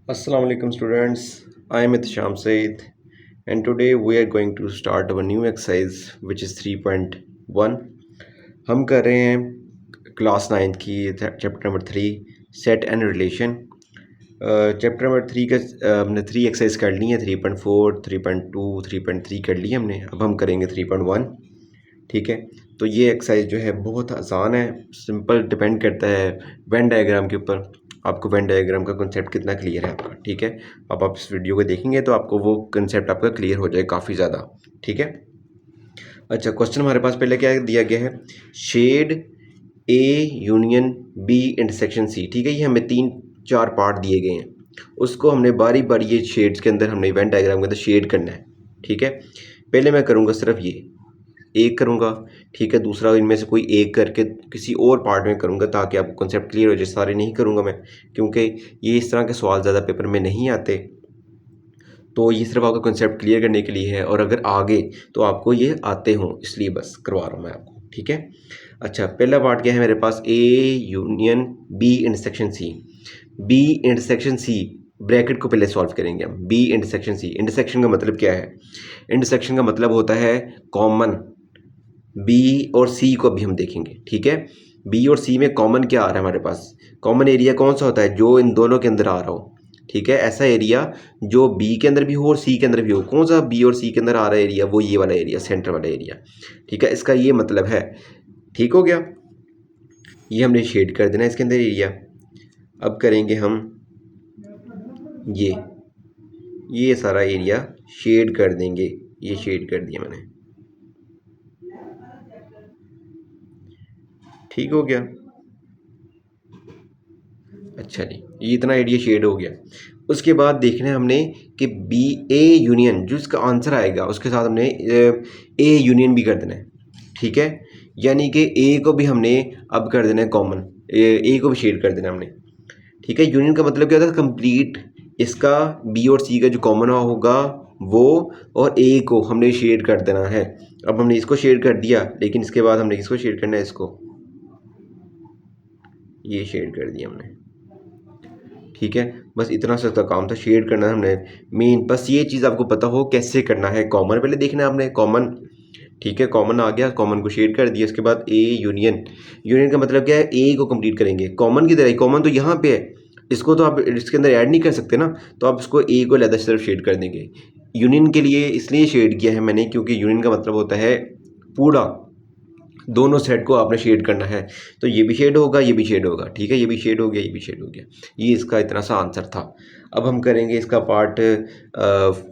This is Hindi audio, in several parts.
Assalamu alaikum students. I am Itsham Said and today we are going to start our new exercise which is 3.1. हम कर रहे हैं क्लास 9th की chapter number 3 set and relation. Chapter number 3 का हमने 3 एक्सरसाइज कर ली है, 3.4, 3.2, 3.3 कर ली हमने। अब हम करेंगे 3.1। ठीक है, तो ये एक्सरसाइज जो है बहुत आसान है, सिंपल, डिपेंड करता है वेन डायग्राम के ऊपर। आपको वेन डायग्राम का कंसेप्ट कितना क्लियर है आपका। ठीक है, अब आप इस वीडियो को देखेंगे तो आपको वो कंसेप्ट आपका क्लियर हो जाए काफ़ी ज़्यादा। ठीक है, अच्छा, क्वेश्चन हमारे पास पहले क्या दिया गया है, shade A union B intersection C. ठीक है, ये हमें 3-4 पार्ट दिए गए हैं, उसको हमने बारी बारी ये शेड्स के अंदर हमने वेन डायग्राम के अंदर शेड करना है। ठीक है, पहले मैं करूँगा सिर्फ ये एक करूँगा। ठीक है, दूसरा इनमें से कोई एक करके किसी और पार्ट में करूँगा ताकि आपको कंसेप्ट क्लियर हो जाए। सारे नहीं करूँगा मैं, क्योंकि ये इस तरह के सवाल ज़्यादा पेपर में नहीं आते, तो ये सिर्फ आपका कंसेप्ट क्लियर करने के लिए है। और अगर आगे तो आपको ये आते हों, इसलिए बस करवा रहा हूँ मैं आपको। ठीक है, अच्छा, पहला पार्ट क्या है मेरे पास, A union B intersection C. B intersection C bracket को पहले सॉल्व करेंगे हम। बी इंटरसेक्शन सी, इंटरसेक्शन का मतलब क्या है, इंटरसेक्शन का मतलब होता है कॉमन। बी और सी को अभी हम देखेंगे। ठीक है, बी और सी में कॉमन क्या आ रहा है हमारे पास, कॉमन एरिया कौन सा होता है, जो इन दोनों के अंदर आ रहा हो। ठीक है, ऐसा एरिया जो बी के अंदर भी हो और सी के अंदर भी हो। कौन सा बी और सी के अंदर आ रहा है एरिया, वो ये वाला एरिया, सेंटर वाला एरिया। ठीक है, इसका ये मतलब है। ठीक हो गया, ये हमने शेड कर देना इसके अंदर एरिया। अब करेंगे हम ये सारा एरिया शेड कर देंगे। ये शेड कर दिया मैंने। ठीक हो गया, अच्छा जी, ये इतना एरिया शेड हो गया। उसके बाद देखना है हमने कि बी ए यूनियन, जो इसका आंसर आएगा उसके साथ हमने ए यूनियन भी कर देना है। ठीक है, यानी कि ए को भी हमने अब कर देना है कॉमन, ए को भी शेड कर देना हमने। ठीक है, यूनियन का मतलब क्या होता है, कंप्लीट इसका बी और सी का जो कॉमन होगा वो, और ए को हमने शेड कर देना है। अब हमने इसको शेड कर दिया, लेकिन इसके बाद हमने किसको शेड करना है, इसको, ये शेड कर दिया हमने। ठीक है, बस इतना सा तो काम था, शेड करना है हमने मेन। बस ये चीज़ आपको पता हो कैसे करना है। कॉमन पहले देखना है आपने, कॉमन। ठीक है, कॉमन आ गया, कॉमन को शेड कर दिया। उसके बाद ए यूनियन, यूनियन का मतलब क्या है, ए को कंप्लीट करेंगे। कॉमन की तरह, कॉमन तो यहाँ पे है, इसको तो आप इसके अंदर ऐड नहीं कर सकते ना, तो आप इसको ए को अलग तरफ शेड कर देंगे। यूनियन के लिए इसलिए शेड किया है मैंने, क्योंकि यूनियन का मतलब होता है पूरा, दोनों सेट को आपने शेड करना है। तो ये भी शेड होगा, ये भी शेड होगा। ठीक है, ये भी शेड हो गया, ये भी शेड हो गया। ये इसका इतना सा आंसर था। अब हम करेंगे इसका पार्ट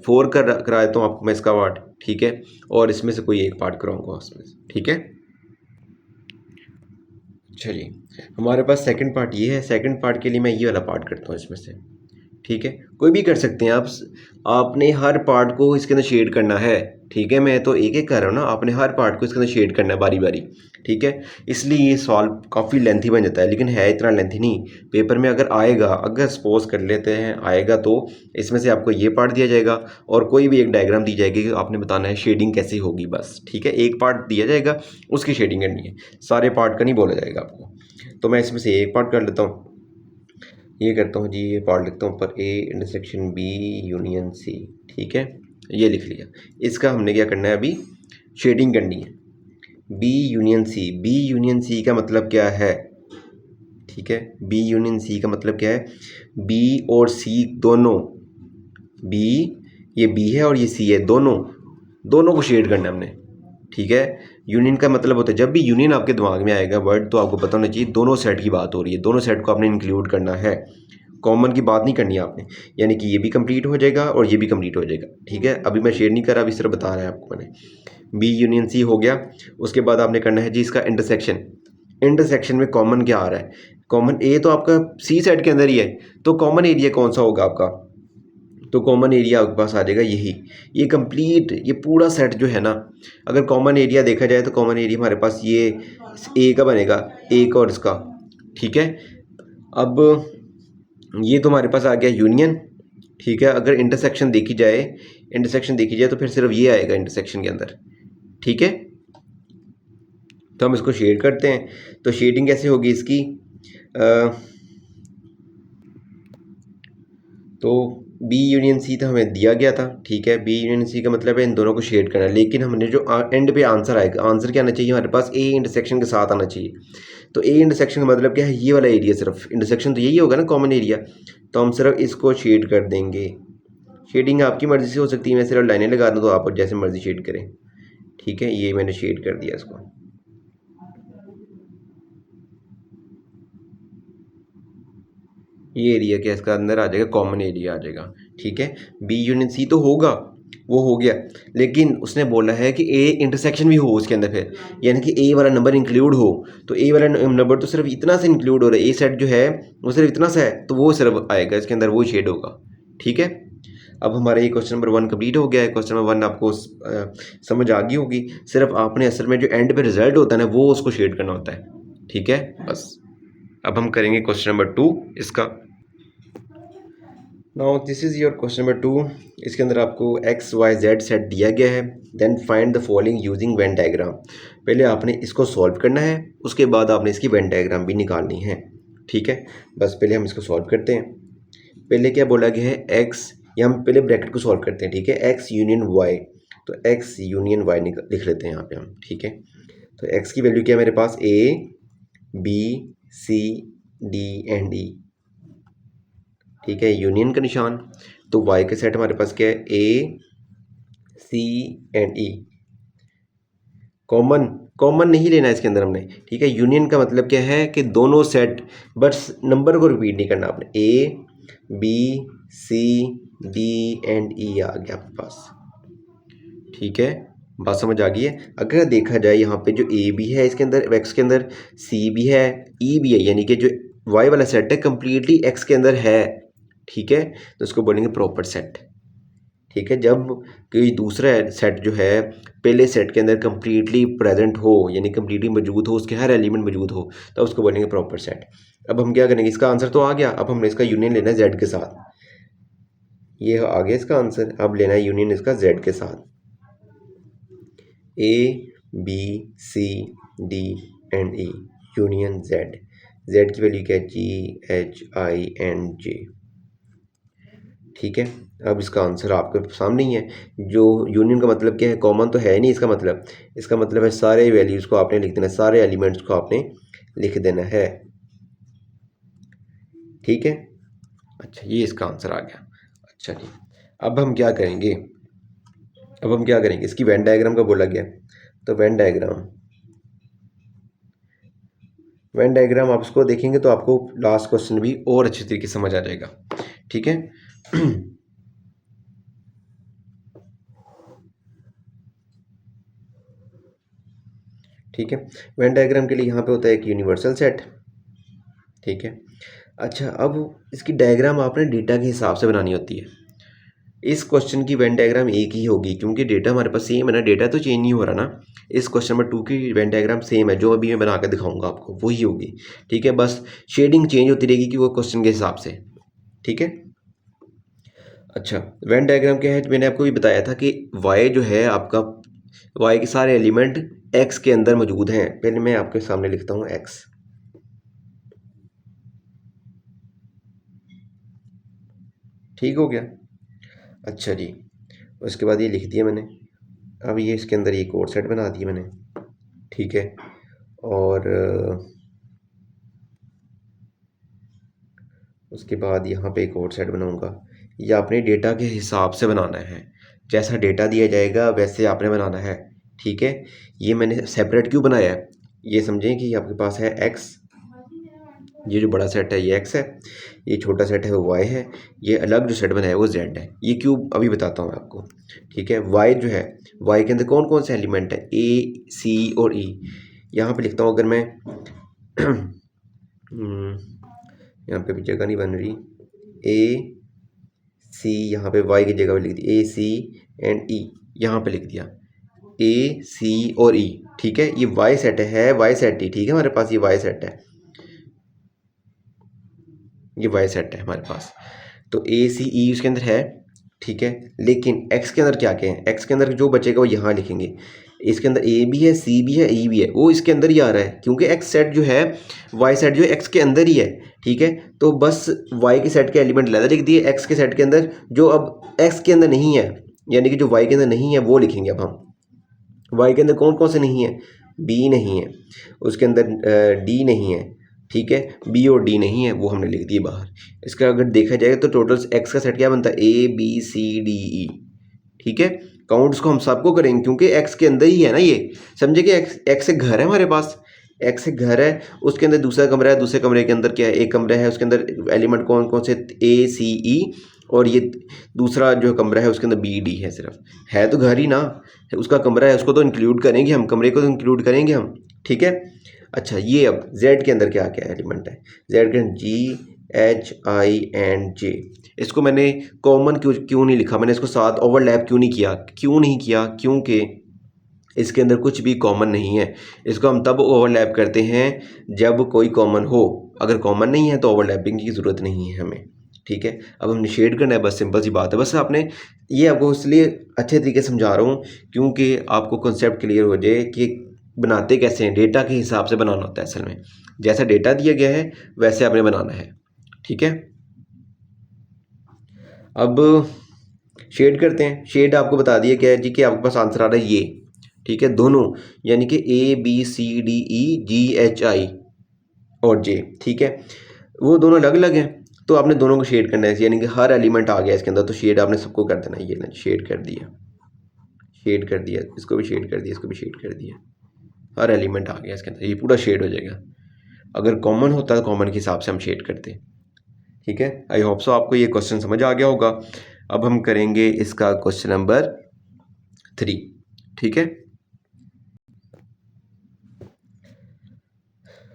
4 करा देता हूँ आपको मैं इसका पार्ट। ठीक है, और इसमें से कोई एक पार्ट कराऊंगा उसमें से। ठीक है, अच्छा जी, हमारे पास सेकंड पार्ट ये है। सेकंड पार्ट के लिए मैं ये वाला पार्ट करता हूँ इसमें से। ठीक है, कोई भी कर सकते हैं आप, आपने हर पार्ट को इसके अंदर शेड करना है। ठीक है, मैं तो एक एक कर रहा हूँ ना, आपने हर पार्ट को इसके अंदर शेड करना है बारी बारी। ठीक है, इसलिए ये सॉल्व काफ़ी लेंथी बन जाता है, लेकिन है इतना लेंथी नहीं। पेपर में अगर आएगा, अगर सपोज कर लेते हैं आएगा, तो इसमें से आपको ये पार्ट दिया जाएगा और कोई भी एक डायग्राम दी जाएगी कि आपने बताना है शेडिंग कैसी होगी, बस। ठीक है, एक पार्ट दिया जाएगा, उसकी शेडिंग करनी है, सारे पार्ट का नहीं बोला जाएगा आपको। तो मैं इसमें से एक पार्ट कर लेता हूँ, ये करता हूँ जी, ये पार्ट लिखता हूँ ऊपर, A intersection B union C. ठीक है, ये लिख लिया। इसका हमने क्या करना है, अभी शेडिंग करनी है। B union C, B union C का मतलब क्या है। ठीक है, बी यूनियन सी का मतलब क्या है, बी और सी दोनों, बी, ये बी है और ये सी है, दोनों दोनों को शेड करना है हमने। ठीक है, यूनियन का मतलब होता है, जब भी यूनियन आपके दिमाग में आएगा वर्ड, तो आपको पता होना चाहिए दोनों सेट की बात हो रही है, दोनों सेट को आपने इंक्लूड करना है, कॉमन की बात नहीं करनी है आपने। यानी कि ये भी कंप्लीट हो जाएगा और ये भी कंप्लीट हो जाएगा। ठीक है, अभी मैं शेयर नहीं कर रहा, अभी सिर्फ बता रहा है आपको मैंने। बी यूनियन सी हो गया। उसके बाद आपने करना है जी इसका इंटरसेक्शन। इंटरसेक्शन में कॉमन क्या आ रहा है, कॉमन ए तो आपका सी सेट के अंदर ही है, तो कॉमन एरिया कौन सा होगा आपका, तो कॉमन एरिया आपके पास आ जाएगा यही। ये कंप्लीट, ये पूरा सेट जो है ना, अगर कॉमन एरिया देखा जाए तो कॉमन एरिया हमारे पास ये ए का बनेगा, एक और इसका। ठीक है, अब ये तो हमारे पास आ गया यूनियन। ठीक है, अगर इंटरसेक्शन देखी जाए, इंटरसेक्शन देखी जाए तो फिर सिर्फ ये आएगा इंटरसेक्शन के अंदर। ठीक है, तो हम इसको शेड करते हैं। तो शेडिंग कैसे होगी इसकी, तो बी यूनियन सी तो हमें दिया गया था, ठीक है। बी यूनियन सी का मतलब है इन दोनों को शेड करना, लेकिन हमने जो एंड पे आंसर आएगा, आंसर क्या आना चाहिए हमारे पास, ए इंटरसेक्शन के साथ आना चाहिए। तो ए इंटरसेक्शन का मतलब क्या है, ये वाला एरिया, सिर्फ इंटरसेक्शन तो यही होगा ना, कॉमन एरिया। तो हम सिर्फ इसको शेड कर देंगे। शेडिंग आपकी मर्ज़ी से हो सकती है, मैं सिर्फ लाइनें लगा दूँ तो आप जैसे मर्ज़ी शेड करें, ठीक है। ये मैंने शेड कर दिया इसको। ये एरिया क्या इसका अंदर आ जाएगा, कॉमन एरिया आ जाएगा, ठीक है। बी यूनियन सी तो होगा, वो हो गया, लेकिन उसने बोला है कि ए इंटरसेक्शन भी हो उसके अंदर फिर, यानी कि ए वाला नंबर इंक्लूड हो। तो ए वाला नंबर तो सिर्फ इतना से इंक्लूड हो रहा है, ए सेट जो है वो सिर्फ इतना सा है, तो वो सिर्फ आएगा इसके अंदर, वो शेड होगा, ठीक है। अब हमारा ये क्वेश्चन नंबर 1 कंप्लीट हो गया है। क्वेश्चन नंबर 1 आपको समझ आ गई होगी। सिर्फ आपने असल में जो एंड पे रिजल्ट होता है ना, वो उसको शेड करना होता है, ठीक है, बस। अब हम करेंगे क्वेश्चन नंबर 2 इसका। Now this is your question number 2। इसके अंदर आपको एक्स वाई जेड सेट दिया गया है। Then find the following using venn diagram. पहले आपने इसको सॉल्व करना है, उसके बाद आपने इसकी वेन डायग्राम भी निकालनी है, ठीक है। बस पहले हम इसको सॉल्व करते हैं। पहले क्या बोला गया है, एक्स, या हम पहले ब्रैकेट को सॉल्व करते हैं, ठीक है। एक्स यूनियन वाई, तो एक्स यूनियन वाई लिख लेते हैं यहाँ पे हम, ठीक है। तो एक्स की वैल्यू क्या है मेरे पास, A B C D and E, ठीक है, यूनियन का निशान। तो वाई का सेट हमारे पास क्या है, ए सी एंड ई। कॉमन कॉमन नहीं लेना है इसके अंदर हमने, ठीक है। यूनियन का मतलब क्या है कि दोनों सेट, बस नंबर को रिपीट नहीं करना आपने। A B C D and E आ गया आपके पास, ठीक है। बात समझ आ गई है। अगर देखा जाए यहाँ पे जो ए भी है इसके अंदर, एक्स के अंदर, सी भी है, ई भी है, यानी कि जो वाई वाला सेट है कम्प्लीटली एक्स के अंदर है, ठीक है। तो उसको बोलेंगे प्रॉपर सेट, ठीक है। जब कोई दूसरा सेट जो है पहले सेट के अंदर कम्प्लीटली प्रेजेंट हो, यानी कम्प्लीटली मौजूद हो, उसके हर एलिमेंट मौजूद हो, तो उसको बोलेंगे प्रॉपर सेट। अब हम क्या करेंगे, इसका आंसर तो आ गया, अब हमने इसका यूनियन लेना है जेड के साथ। ये आ गया इसका आंसर, अब लेना है यूनियन इसका जेड के साथ। A B C D and E, union Z. Z की वैल्यू क्या है, जी एच आई एन जे, ठीक है। अब इसका आंसर आपके सामने ही है। जो यूनियन का मतलब क्या है, कॉमन तो है नहीं इसका मतलब, इसका मतलब है सारे वैल्यूज़ को आपने लिख देना है, सारे एलिमेंट्स को आपने लिख देना है, ठीक है। अच्छा, ये इसका आंसर आ गया। अच्छा जी, अब हम क्या करेंगे, अब हम क्या करेंगे, इसकी वेन डायग्राम का बोला गया, तो वेन डायग्राम, वेन डायग्राम आप इसको देखेंगे तो आपको लास्ट क्वेश्चन भी और अच्छी तरीके से समझ आ जाएगा, ठीक है। ठीक है, वेन डायग्राम के लिए यहाँ पे होता है एक यूनिवर्सल सेट, ठीक है। अच्छा, अब इसकी डायग्राम आपने डेटा के हिसाब से बनानी होती है। इस क्वेश्चन की वेन डायग्राम एक ही होगी, क्योंकि डेटा हमारे पास सेम है ना, डेटा तो चेंज नहीं हो रहा ना। इस क्वेश्चन नंबर 2 की वेन डायग्राम सेम है, जो अभी मैं बना कर दिखाऊंगा आपको वही होगी, ठीक है। बस शेडिंग चेंज होती रहेगी कि वो क्वेश्चन के हिसाब से, ठीक है। अच्छा, वेन डायग्राम क्या है, मैंने आपको भी बताया था कि वाई जो है आपका, वाई के सारे एलिमेंट एक्स के अंदर मौजूद हैं। पहले मैं आपके सामने लिखता हूँ एक्स, ठीक हो गया। अच्छा जी, उसके बाद ये लिख दिया मैंने। अब ये इसके अंदर एक और सेट बना दिया मैंने, ठीक है। और उसके बाद यहाँ पे एक और सेट बनाऊँगा। ये आपने डेटा के हिसाब से बनाना है, जैसा डेटा दिया जाएगा वैसे आपने बनाना है, ठीक है। ये मैंने सेपरेट क्यों बनाया है, ये समझें कि आपके पास है एक्स, ये जो बड़ा सेट है ये एक्स है, ये छोटा सेट है वो वाई है, ये अलग जो सेट बनाया है वो जेड है। ये क्यों अभी बताता हूँ मैं आपको, ठीक है। वाई जो है, वाई के अंदर कौन कौन से एलिमेंट है, ए सी और ई। यहाँ पे लिखता हूँ अगर मैं यहाँ पे भी जगह नहीं बन रही, ए सी, यहाँ पे वाई की जगह पे लिख दी ए सी एंड ई, यहाँ पे लिख दिया ए सी और ई, ठीक है। ये वाई सेट है, वाई सेट ही, ठीक है। हमारे पास ये वाई सेट है, ये वाई सेट है हमारे पास। तो ए सी ई उसके अंदर है, ठीक है। लेकिन एक्स के अंदर क्या क्या है, एक्स के अंदर जो बचेगा वो यहाँ लिखेंगे। इसके अंदर ए भी है, सी भी है, ई भी है, वो इसके अंदर ही आ रहा है क्योंकि एक्स सेट जो है, वाई सेट जो है एक्स के अंदर ही है। ठीक है, तो बस वाई के सेट के एलिमेंट अलग लिख दिए एक्स के सेट के अंदर, जो अब एक्स के अंदर नहीं है, यानी कि जो वाई के अंदर नहीं है वो लिखेंगे अब हम। वाई के अंदर कौन कौन से नहीं है? बी नहीं है, उसके अंदर डी नहीं है, ठीक है, बी और डी नहीं है, वो हमने लिख दिए बाहर। इसका अगर देखा जाए तो टोटल एक्स का सेट क्या बनता है? A B C D E. ठीक है, काउंट्स को हम सबको करेंगे क्योंकि एक्स के अंदर ही है ना ये, समझे कि एक्स एक घर है हमारे पास, एक्स एक घर है, उसके अंदर दूसरा कमरा है, दूसरे कमरे के अंदर क्या है? एक कमरा है, उसके अंदर एलिमेंट कौन कौन से? ए सी ई, और ये दूसरा जो कमरा है उसके अंदर बी डी है, सिर्फ है तो घर ही ना, उसका कमरा है, उसको तो इंक्लूड करेंगे हम, कमरे को तो इंक्लूड करेंगे हम। ठीक है, अच्छा ये अब जेड के अंदर क्या क्या एलिमेंट है? जेड के अंदर जी एच आई एंड जे। इसको मैंने कॉमन क्यों नहीं लिखा, मैंने इसको साथ ओवरलैप क्यों नहीं किया? क्योंकि इसके अंदर कुछ भी कॉमन नहीं है। इसको हम तब ओवरलैप करते हैं जब कोई कॉमन हो, अगर कॉमन नहीं है तो ओवरलैपिंग की ज़रूरत नहीं है हमें। ठीक है, अब हमने शेड करना है, बस सिंपल सी बात है। बस आपने ये आपको इसलिए अच्छे तरीके से समझा रहा हूँ क्योंकि आपको कॉन्सेप्ट क्लियर हो जाए कि बनाते कैसे हैं। डेटा के हिसाब से बनाना होता है असल में, जैसा डेटा दिया गया है वैसे आपने बनाना है। ठीक है, अब शेड करते हैं। शेड आपको बता दिया गया है जी कि आपके पास आंसर आ रहा है ये। ठीक है, दोनों यानी कि A B C D E G H I और जे। ठीक है, वो दोनों अलग अलग हैं तो आपने दोनों को शेड करना है, यानी कि हर एलिमेंट आ गया इसके अंदर, तो शेड आपने सबको कर देना है। ये शेड कर दिया, शेड कर दिया, इसको भी शेड कर दिया, इसको भी शेड कर दिया, हर एलिमेंट आ गया इसके अंदर, ये पूरा शेड हो जाएगा। अगर कॉमन होता है तो कॉमन के हिसाब से हम शेड करते हैं। ठीक है, आई होप सो आपको ये क्वेश्चन समझ आ गया होगा। अब हम करेंगे इसका क्वेश्चन नंबर 3। ठीक है,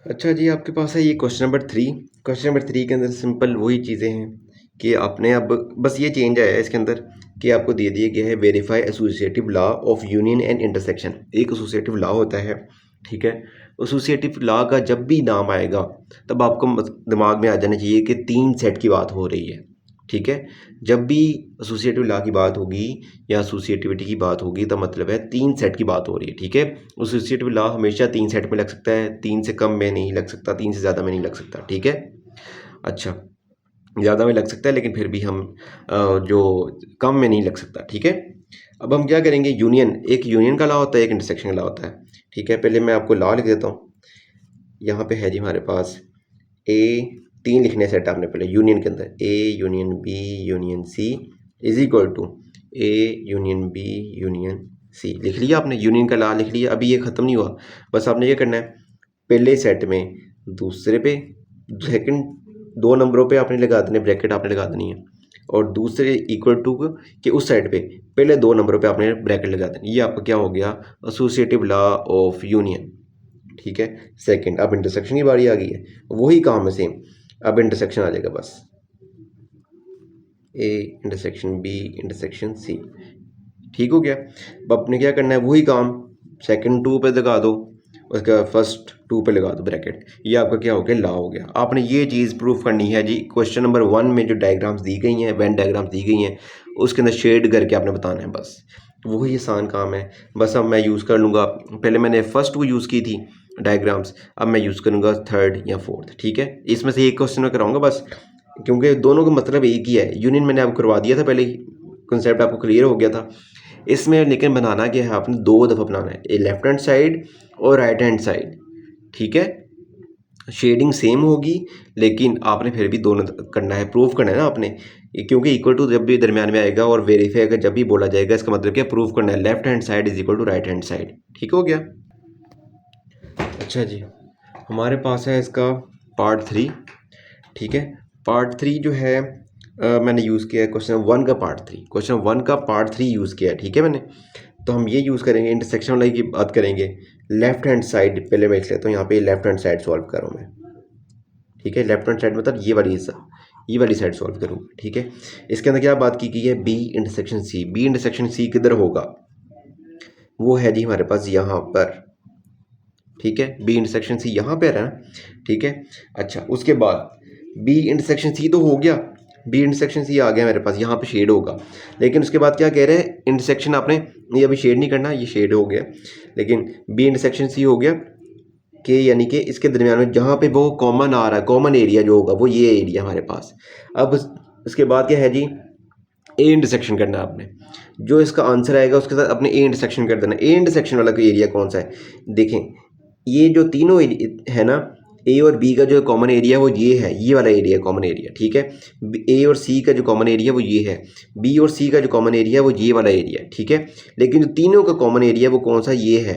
अच्छा जी, आपके पास है ये क्वेश्चन नंबर 3। क्वेश्चन नंबर 3 के अंदर सिंपल वही चीज़ें हैं कि आपने अब बस ये चेंज आया है इसके अंदर कि आपको दे दिया गया है verify associative law of union and intersection. एक एसोसिएटिव लॉ होता है। ठीक है, एसोसिएटिव लॉ का जब भी नाम आएगा तब आपको दिमाग में आ जाना चाहिए कि 3 सेट की बात हो रही है। ठीक है, जब भी एसोसिएटिव लॉ की बात होगी या एसोसिएटिविटी की बात होगी तो मतलब है 3 सेट की बात हो रही है। ठीक है, एसोसिएटिव लॉ हमेशा 3 सेट में लग सकता है, 3 से कम में नहीं लग सकता, 3 से ज़्यादा में नहीं लग सकता। ठीक है, अच्छा ज़्यादा में लग सकता है लेकिन फिर भी हम जो कम में नहीं लग सकता। ठीक है, अब हम क्या करेंगे? यूनियन, एक यूनियन का लॉ होता है, एक इंटरसेक्शन का लॉ होता है। ठीक है, पहले मैं आपको लॉ लिख देता हूँ। यहाँ पे है जी हमारे पास ए, 3 लिखने सेट आपने पहले यूनियन के अंदर, A union B union C is equal to A union B union C. लिख लिया आपने, यूनियन का लॉ लिख लिया। अभी ये ख़त्म नहीं हुआ, बस आपने ये करना है पहले सेट में दूसरे पे, सेकंड 2 नंबरों पे आपने लगा देने ब्रैकेट, आपने लगा देनी है, और दूसरे इक्वल टू के उस साइड पे पहले 2 नंबरों पे आपने ब्रैकेट लगा देनी। ये आपका क्या हो गया? Associative law of union. ठीक है, सेकंड, अब इंटरसेक्शन की बारी आ गई है, वही काम है सेम, अब इंटरसेक्शन आ जाएगा बस, A intersection B intersection C. ठीक हो गया, अब आपने क्या करना है? वही काम सेकंड 2 पे लगा दो, उसका फर्स्ट 2 पे लगा दो ब्रैकेट। ये आपका क्या हो गया? लॉ हो गया। आपने ये चीज़ प्रूफ करनी है जी। क्वेश्चन नंबर 1 में जो डायग्राम्स दी गई हैं, वेन डायग्राम्स दी गई हैं, उसके अंदर शेड करके आपने बताना है, बस वही आसान काम है। बस अब मैं यूज़ कर लूँगा, पहले मैंने फर्स्ट वो यूज़ की थी डायग्राम्स, अब मैं यूज़ करूँगा थर्ड या फोर्थ। ठीक है, इसमें से एक क्वेश्चन में कराऊँगा बस, क्योंकि दोनों का मतलब एक ही है। यूनियन मैंने आपको करवा दिया था पहले ही, कंसेप्ट आपको क्लियर हो गया था। इसमें लेकिन बनाना क्या है? आपने 2 दफ़ा बनाना है, ए लेफ्ट हैंड साइड और राइट हैंड साइड। ठीक है, शेडिंग सेम होगी लेकिन आपने फिर भी दोनों करना है, प्रूफ करना है ना आपने, क्योंकि इक्वल टू जब भी दरमियान में आएगा और वेरीफाई अगर जब भी बोला जाएगा, इसका मतलब क्या? प्रूफ करना है left hand side is equal to right hand side. ठीक हो गया, अच्छा जी, हमारे पास है इसका पार्ट 3। ठीक है, पार्ट 3 जो है मैंने यूज़ किया है क्वेश्चन 1 का पार्ट 3, क्वेश्चन 1 का पार्ट 3 यूज़ किया है। ठीक है, मैंने तो हम ये यूज़ करेंगे, इंटरसेक्शन वाली की बात करेंगे। लेफ्ट हैंड साइड पहले मैं लिख लेता हूँ, यहाँ पे लेफ्ट हैंड साइड सॉल्व कर रहा हूँ मैं। ठीक है, लेफ्ट हैंड साइड मतलब ये वाली हिस्सा, ये वाली साइड सॉल्व करूँगा। ठीक है, इसके अंदर क्या बात की गई है? B intersection C. B intersection C किधर होगा? वो है जी हमारे पास यहाँ पर। ठीक है, बी इंटरसेक्शन सी यहाँ पर है ना। ठीक है, अच्छा उसके बाद बी इंटरसेक्शन सी तो हो गया, बी इंटरसेक्शन सी आ गया मेरे पास, यहाँ पे शेड होगा, लेकिन उसके बाद क्या कह रहे हैं? इंटरसेक्शन आपने ये अभी शेड नहीं करना, ये शेड हो गया, लेकिन बी इंटरसेक्शन सी हो गया के यानी कि इसके दरमियान में जहाँ पे वो कॉमन आ रहा है, कॉमन एरिया जो होगा वो ये एरिया हमारे पास। अब उसके बाद क्या है जी, ए इंटरसेक्शन करना है आपने, जो इसका आंसर आएगा उसके साथ अपने ए इंटरसेक्शन कर देना। ए इंटरसेक्शन वाला कोई एरिया कौन सा है, देखें ये जो तीनों है ना, ए और बी का जो कॉमन एरिया वो ये है, ये वाला एरिया कॉमन एरिया, ठीक है। ए और सी का जो कॉमन एरिया वो ये है, बी और सी का जो कॉमन एरिया वो ये वाला एरिया, ठीक है। लेकिन जो तीनों का कॉमन एरिया वो कौन सा, ये है,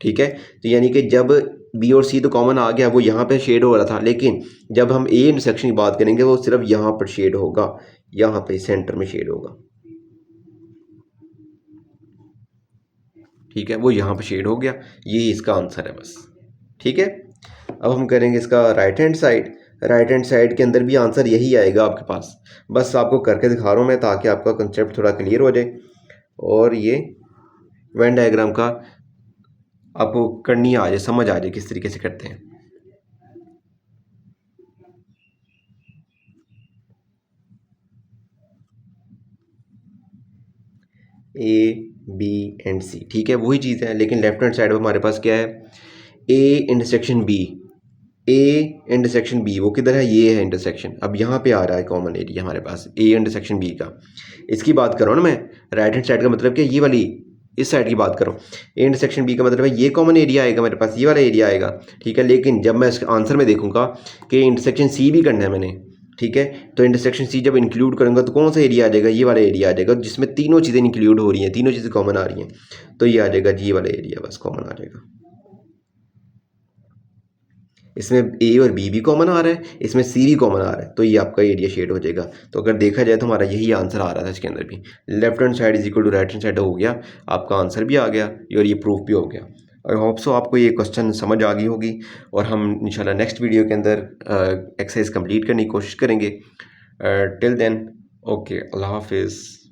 ठीक है। तो यानी कि जब बी और सी तो कॉमन आ गया, वो यहाँ पे शेड हो रहा था, लेकिन जब हम ए इंटरसेक्शन की बात करेंगे वो सिर्फ यहाँ पर शेड होगा, यहाँ पे सेंटर में शेड होगा, ठीक है। वो यहाँ पे शेड हो गया, यही इसका आंसर है बस, ठीक है। अब हम करेंगे इसका right hand side. Right hand side के अंदर भी आंसर यही आएगा आपके पास, बस आपको करके दिखा रहा हूँ मैं ताकि आपका कंसेप्ट थोड़ा क्लियर हो जाए। और ये वेन डायग्राम का आपको करनी आ जाए, समझ आ जाए किस तरीके से करते हैं। ए बी एंड सी, ठीक है, वही चीज़ है, लेकिन लेफ्ट हैंड साइड पर हमारे पास क्या है, A intersection B, A intersection B वो किधर है, ये है इंटरसेक्शन। अब यहाँ पे आ रहा है कॉमन एरिया हमारे पास ए इंटरसेक्शन बी का, इसकी बात करो ना मैं। राइट हैंड साइड का मतलब क्या, ये वाली इस साइड की बात करो। ए इंटरसेक्शन बी का मतलब है ये कॉमन एरिया आएगा मेरे पास, ये वाला एरिया आएगा, ठीक है। लेकिन जब मैं इसके आंसर में देखूंगा कि इंटरसेक्शन सी भी करना है मैंने, ठीक है, तो इंटरसेक्शन सी जब इंक्लूड करूंगा तो कौन सा एरिया आ जाएगा, ये वाला एरिया आ जाएगा जिसमें तीनों चीज़ें इंक्लूड हो रही हैं, तीनों चीज़ें कॉमन आ रही हैं, तो ये आ जाएगा जी वाला एरिया, बस कॉमन आ जाएगा। इसमें ए और बी भी कॉमन आ रहा है, इसमें सी भी कॉमन आ रहा है, तो ये आपका एरिया शेड हो जाएगा। तो अगर देखा जाए तो हमारा यही आंसर आ रहा था इसके अंदर भी, left hand side is equal to right hand side हो गया, आपका आंसर भी आ गया और ये प्रूफ भी हो गया। आई होप सो आपको ये क्वेश्चन समझ आ गई होगी, और हम इंशाल्लाह नेक्स्ट वीडियो के अंदर एक्सरसाइज कंप्लीट करने की कोशिश करेंगे। टिल देन ओके, अल्लाह हाफिज़।